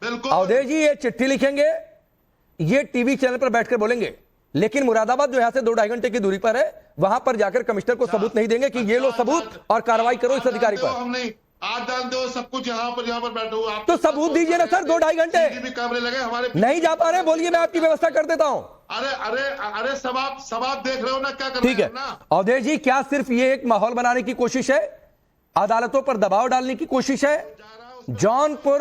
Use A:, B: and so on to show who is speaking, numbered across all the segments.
A: बिल्कुल।
B: अवधेश जी ये चिट्ठी लिखेंगे, ये टीवी चैनल पर बैठकर बोलेंगे, लेकिन मुरादाबाद जो यहां से 2-2.5 घंटे की दूरी पर है, वहां पर जाकर कमिश्नर को सबूत नहीं देंगे कि ये लो सबूत और कार्रवाई करो इस अधिकारी पर।
A: हम नहीं, आज जानते हो सब कुछ यहाँ पर बैठे हो आप,
B: तो सबूत दीजिए ना सर, 2-2.5 घंटे
A: भी कैमरे लगे हमारे,
B: नहीं जा पा रहे, बोलिए मैं आपकी व्यवस्था कर देता हूं।
A: अरे अरे अरे सब आप देख रहे हो ना क्या कर
B: ठीक
A: रहे
B: है
A: हैं ना।
B: अवधेश जी, क्या सिर्फ ये एक माहौल बनाने की कोशिश है, अदालतों पर दबाव डालने की कोशिश है? जौनपुर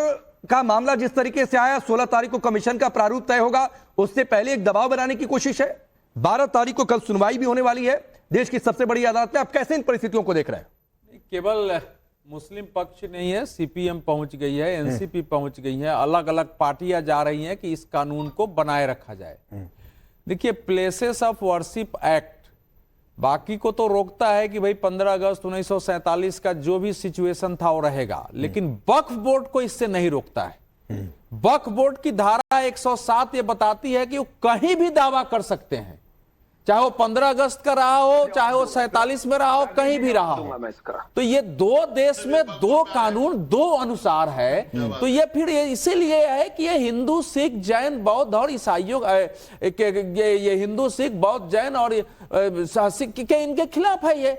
B: का मामला जिस तरीके से आया, 16 तारीख को कमीशन का प्रारूप तय होगा, उससे पहले एक दबाव बनाने की कोशिश है। 12 तारीख को कल सुनवाई भी होने वाली है देश की सबसे बड़ी अदालत में। आप कैसे इन परिस्थितियों को देख रहे हैं?
C: केवल मुस्लिम पक्ष नहीं है, सीपीएम पहुंच गई है, एनसीपी पहुंच गई है, अलग अलग पार्टियां जा रही हैं कि इस कानून को बनाए रखा जाए। देखिए, प्लेसेस ऑफ वर्शिप एक्ट बाकी को तो रोकता है कि भाई 15 अगस्त 1947 का जो भी सिचुएशन था वो रहेगा, लेकिन वक्फ बोर्ड को इससे नहीं रोकता है। वक्फ बोर्ड की धारा 107 ये बताती है कि वो कहीं भी दावा कर सकते हैं, चाहे वो 15 अगस्त का रहा हो, चाहे वो 47 में रहा हो, कहीं भी रहा हो। तो ये दो देश में दो कानून दो अनुसार है। तो ये फिर इसीलिए है कि ये हिंदू, सिख, जैन, बौद्ध और ईसाइयों, ये हिंदू, सिख, बौद्ध, जैन और सिख के इनके खिलाफ है ये।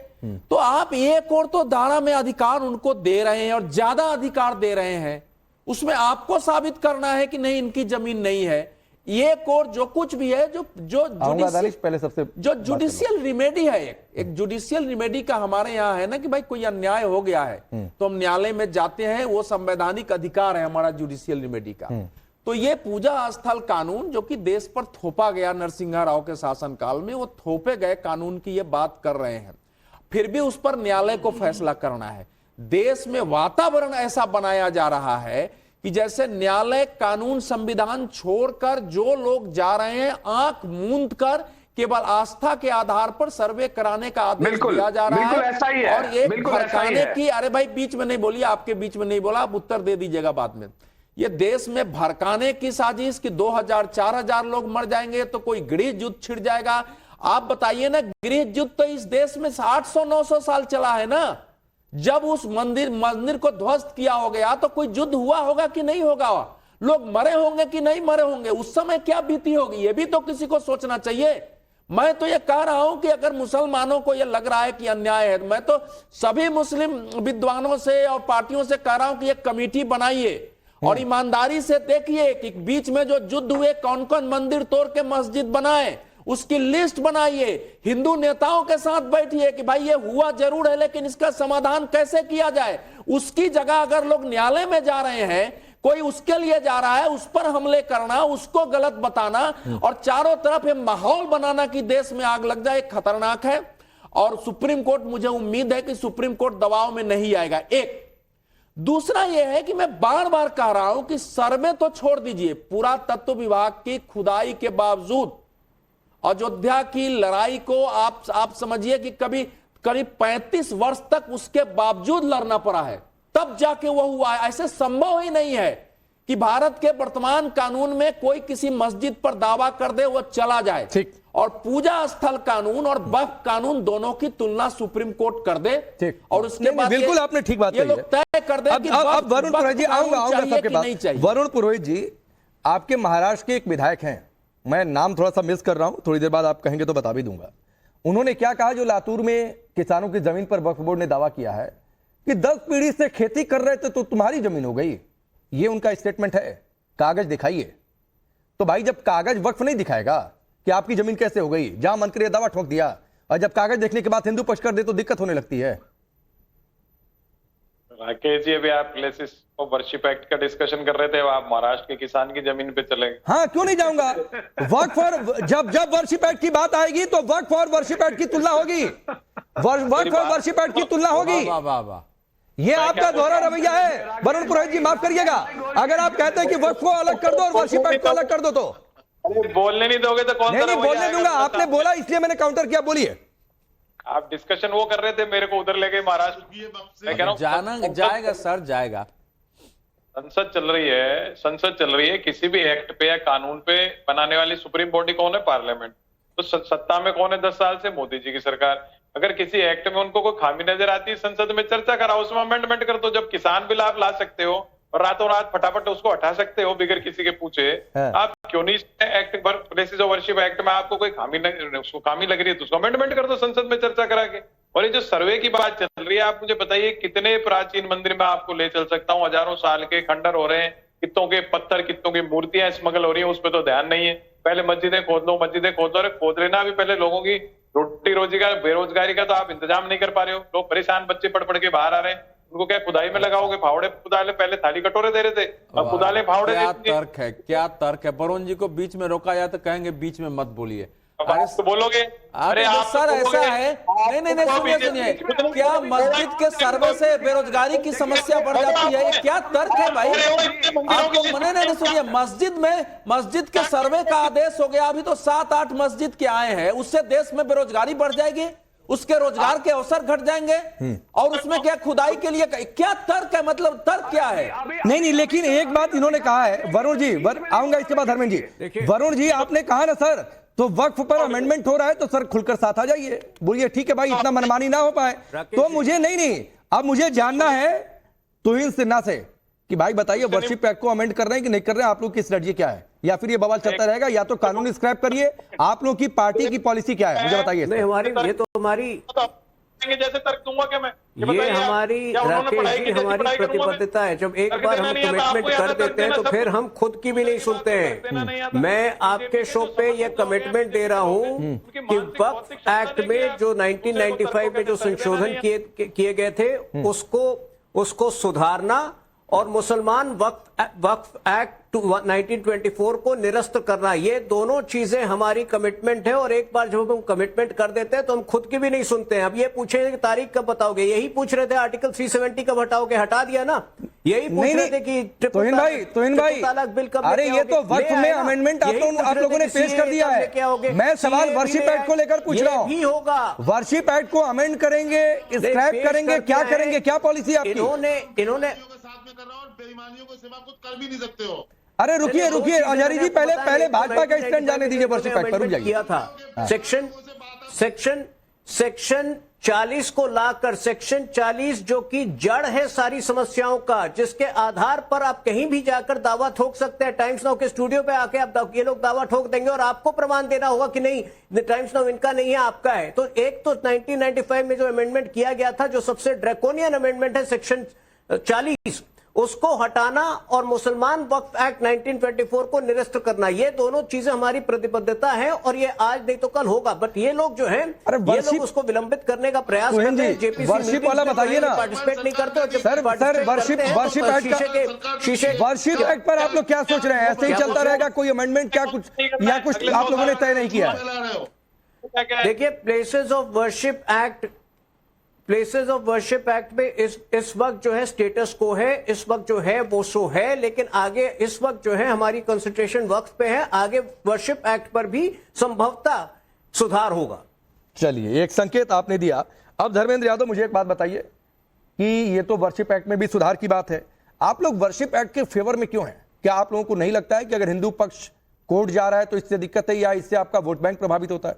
C: तो आप एक और तो धारा में अधिकार उनको दे रहे हैं और ज्यादा अधिकार दे रहे हैं, उसमें आपको साबित करना है कि नहीं इनकी जमीन नहीं है। ये कोर्ट जो कुछ भी है, जो जुडिशियल रिमेडी है, एक जुडिशियल रिमेडी का हमारे यहाँ है ना कि भाई कोई अन्याय हो गया है तो हम न्यायालय में जाते हैं, वो संवैधानिक अधिकार है हमारा जुडिशियल रिमेडी का। तो ये पूजा स्थल कानून जो कि देश पर थोपा गया नरसिंह राव के शासनकाल में, वो थोपे गए कानून की ये बात कर रहे हैं। फिर भी उस पर न्यायालय को फैसला करना है। देश में वातावरण ऐसा बनाया जा रहा है कि जैसे न्यायालय, कानून, संविधान छोड़कर जो लोग जा रहे हैं, आंख मूंद कर केवल आस्था के आधार पर सर्वे कराने का आदेश दिया जा रहा है।
D: ऐसा ही है,
C: और एक भड़काने की, अरे भाई बीच में नहीं बोलिए, आपके बीच में नहीं बोला, आप उत्तर दे दीजिएगा बाद में। ये देश में भड़काने की साजिश कि 2000-4000 लोग मर जाएंगे तो कोई गृह युद्ध छिड़ जाएगा। आप बताइए ना, गृह युद्ध तो इस देश में 800-900 साल चला है ना। जब उस मंदिर को ध्वस्त किया हो गया तो कोई युद्ध हुआ होगा कि नहीं होगा? लोग मरे होंगे कि नहीं मरे होंगे? उस समय क्या बीती होगी, ये भी तो किसी को सोचना चाहिए। मैं तो ये कह रहा हूं कि अगर मुसलमानों को ये लग रहा है कि अन्याय है, मैं तो सभी मुस्लिम विद्वानों से और पार्टियों से कह रहा हूं कि एक कमेटी बनाइए और ईमानदारी से देखिए कि बीच में जो युद्ध हुए कौन कौन मंदिर तोड़ के मस्जिद बनाए, उसकी लिस्ट बनाइए। हिंदू नेताओं के साथ बैठिए कि भाई ये हुआ जरूर है लेकिन इसका समाधान कैसे किया जाए। उसकी जगह अगर लोग न्यायालय में जा रहे हैं, कोई उसके लिए जा रहा है, उस पर हमले करना, उसको गलत बताना और चारों तरफ ये माहौल बनाना कि देश में आग लग जाए, खतरनाक है। और सुप्रीम कोर्ट, मुझे उम्मीद है कि सुप्रीम कोर्ट दबाव में नहीं आएगा। एक दूसरा यह है कि मैं बार बार कह रहा हूं कि सर्वे तो छोड़ दीजिए, पुरातत्व विभाग की खुदाई के बावजूद अयोध्या की लड़ाई को आप समझिए कि करीब 35 वर्ष तक उसके बावजूद लड़ना पड़ा है, तब जाके वो हुआ है। ऐसे संभव ही नहीं है कि भारत के वर्तमान कानून में कोई किसी मस्जिद पर दावा कर दे वो चला जाए।
B: ठीक।
C: और पूजा स्थल कानून और वक्फ कानून दोनों की तुलना सुप्रीम कोर्ट कर दे।
B: ठीक।
C: और उसके बाद
B: बिल्कुल आपने ठीक बात
C: ये लोग तय कर दे कि
B: अब वरुण पुरोहित जी, आऊंगा सबके पास। वरुण पुरोहित जी, आपके महाराष्ट्र के एक विधायक हैं, मैं नाम थोड़ा सा मिस कर रहा हूं, थोड़ी देर बाद आप कहेंगे तो बता भी दूंगा। उन्होंने क्या कहा, जो लातूर में किसानों की जमीन पर वक्फ बोर्ड ने दावा किया है कि 10 पीढ़ी से खेती कर रहे थे तो तुम्हारी जमीन हो गई, ये उनका स्टेटमेंट है। कागज दिखाइए। तो भाई जब कागज वक्फ नहीं दिखाएगा कि आपकी जमीन कैसे हो गई, जहां मंत्री ने दावा ठोक दिया और जब कागज देखने के बाद हिंदू पक्ष कर दे तो दिक्कत होने लगती है।
D: राकेश जी, अभी आप प्लेसेस ऑफ वर्शिप एक्ट का डिस्कशन कर रहे थे, आप महाराष्ट्र के किसान की जमीन पे चले गए।
B: हाँ, क्यों नहीं जाऊंगा। वक्फ और जब वर्शिप एक्ट की बात आएगी तो वक्फ और वर्शिप एक्ट की तुलना होगी, वक्फ और वर्शिप एक्ट की तुलना होगी। ये आपका दोहरा रवैया है वरुण पुरोहित जी, माफ करिएगा। अगर आप कहते हैं कि वक्फ को अलग कर दो और वर्शिप एक्ट को अलग कर दो तो
D: बोलने नहीं दोगे तो कौन सा?
B: नहीं बोलने दूंगा, आपने बोला इसलिए मैंने काउंटर किया। बोलिए।
D: आप डिस्कशन वो कर रहे थे, मेरे को उधर ले गए महाराष्ट्र।
C: जाना जाएगा सर, जाएगा।
D: संसद चल रही है, किसी भी एक्ट पे या कानून पे बनाने वाली सुप्रीम बॉडी कौन है? पार्लियामेंट। तो सत्ता में कौन है 10 साल से? मोदी जी की सरकार। अगर किसी एक्ट में उनको कोई खामी नजर आती है, संसद में चर्चा कराओ, उसमें अमेंडमेंट कर दो। जब किसान बिल आप ला सकते हो और रातों रात फटाफट उसको हटा सकते हो बिगर किसी के पूछे।
B: हाँ।
D: आप क्यों नहीं act places of worship act में आपको कोई खामी नहीं, उसको खामी लग रही है तो उसको अमेंडमेंट कर दो संसद में चर्चा करा के। और ये जो सर्वे की बात चल रही है, आप मुझे बताइए कितने प्राचीन मंदिर में आपको ले चल सकता हूँ, हजारों साल के खंडर हो रहे हैं, कितनों के पत्थर, कितनों की मूर्तियां स्मगल हो रही है, उस पर तो ध्यान नहीं है। पहले मस्जिदें खोद लो, मस्जिदें खोद लो, अरे खोद लेना भी पहले, लोगों की रोटी रोजी का, बेरोजगारी का तो आप इंतजाम नहीं कर पा रहे हो। लोग परेशान, बच्चे पढ़ पढ़ के बाहर आ रहे हैं, उनको क्या खुदाई में लगाओगे? फावड़े कुदाले, पहले थाली कटोरे दे रहे थे, अब कुदाले फावड़े
C: क्या
D: दे दिए।
C: तर्क है, क्या तर्क है। वरुण जी को बीच में रोका जाए तो कहेंगे बीच में मत बोलिए।
D: अब आप तो बोलोगे, अरे आप
C: सर
D: तो
C: ऐसा
D: बोलोगे,
C: है,
D: आप
C: नहीं नहीं
D: तो
C: सुनिए सुनिए, क्या मस्जिद के सर्वे से बेरोजगारी की समस्या बढ़ जाती है? ये क्या तर्क है भाई? आपको मने नहीं, सुनिए, मस्जिद के सर्वे का आदेश हो गया, अभी तो 7-8 मस्जिद के आए हैं, उससे देश में बेरोजगारी बढ़ जाएगी, उसके रोजगार के अवसर घट जाएंगे, और उसमें क्या खुदाई के लिए क्या तर्क है? मतलब तर्क क्या है?
B: नहीं, लेकिन एक बात इन्होंने कहा है, वरुण जी, आऊंगा इसके बाद धर्मेंद्र जी। वरुण जी, आपने कहा ना सर, तो वक्फ पर अमेंडमेंट हो रहा है तो सर खुलकर साथ आ जाइए, बोलिए ठीक है भाई, इतना मनमानी ना हो पाए तो मुझे नहीं, अब मुझे जानना है तुहिन सिन्हा से कि भाई बताइए, वर्शिप एक्ट को अमेंड कर रहे हैं कि नहीं कर रहे हैं, आप लोग की स्ट्रेटजी क्या है, या फिर ये बवाल चलता रहेगा, या तो कानून स्क्रैप करिए, आप लोग की पार्टी की पॉलिसी क्या है, मुझे बताइए।
E: नहीं, हमारी ये तो हमारी
D: जैसे तर्क दूंगा क्या मैं?
E: ये हमारी राकेश जी हमारी प्रतिबद्धता है। जब एक बार हम कमिटमेंट कर देते हैं तो फिर हम खुद की भी नहीं सुनते हैं। मैं आपके शो पे ये कमिटमेंट दे रहा हूं कि वक्फ एक्ट में जो 1995 में जो संशोधन किए गए थे उसको सुधारना और मुसलमान वक्फ एक्ट 1924 को निरस्त करना, ये दोनों चीजें हमारी कमिटमेंट है। और एक बार जब हम कमिटमेंट कर देते हैं तो हम खुद की भी नहीं सुनते हैं। अब ये पूछे कि तारीख कब बताओगे, यही पूछ रहे थे आर्टिकल 370 कब हटाओगे, हटा दिया ना। यही पूछ रहे थे कि
B: तोहिन भाई
E: तलाक बिल कब,
B: अरे ये तो वक्फ में अमेंडमेंट आप लोगों ने पेश कर दिया है। मैं सवाल वर्शिप एक्ट को लेकर पूछ रहा हूँ,
E: होगा
B: वर्शिप एक्ट को अमेंड करेंगे, स्क्रैप करेंगे, क्या करेंगे, क्या पॉलिसी आपकी?
E: इन्होंने
A: साथ में कर रहा हूं और बेईमानियों को सिवा कुछ कर भी नहीं सकते हो।
B: अरे रुकिए आजारी जी, पहले भाजपा का स्टैंड जाने दीजिए वर्शिप एक्ट पर, रुक जाइए।
E: किया था सेक्शन 40 को लाकर, सेक्शन 40 जो कि जड़ है सारी समस्याओं का, जिसके आधार पर आप कहीं भी जाकर दावा ठोक सकते हैं। टाइम्स नाउ के स्टूडियो पे आके आप ये लोग दावा ठोक देंगे और आपको प्रमाण देना होगा कि नहीं टाइम्स नाउ इनका नहीं है, आपका है। तो एक तो 1995 में जो अमेंडमेंट किया गया था, जो सबसे ड्रैकोनियन अमेंडमेंट है सेक्शन 40, उसको हटाना और मुसलमान वक्फ एक्ट 1924 को निरस्त करना, ये दोनों चीजें हमारी प्रतिबद्धता है और ये आज नहीं तो कल होगा। बट ये लोग जो हैं, ये लोग उसको विलंबित करने का प्रयास करते हैं। जेपीसी
B: वर्शिप वाला बताइए ना,
E: पार्टिसिपेट नहीं करते।
B: सर वर्शिप एक्ट पर आप लोग क्या सोच रहे हैं? ऐसे ही चलता रहेगा, कोई अमेंडमेंट क्या कुछ या कुछ आप लोगों ने तय नहीं किया?
E: देखिए, प्लेसेस ऑफ वर्शिप एक्ट में इस वक्त जो है स्टेटस को है, इस वक्त जो है वो सो है, लेकिन आगे इस वक्त जो है हमारी कंसंट्रेशन वक्त पे है, आगे वर्शिप एक्ट पर भी संभवतः सुधार होगा।
B: चलिए, एक संकेत आपने दिया। अब धर्मेंद्र यादव, मुझे एक बात बताइए कि ये तो वर्शिप एक्ट में भी सुधार की बात है, आप लोग वर्शिप एक्ट के फेवर में क्यों हैं? क्या आप लोगों को नहीं लगता है कि अगर हिंदू पक्ष कोर्ट जा रहा है तो इससे दिक्कत है, या इससे आपका वोट बैंक प्रभावित होता है?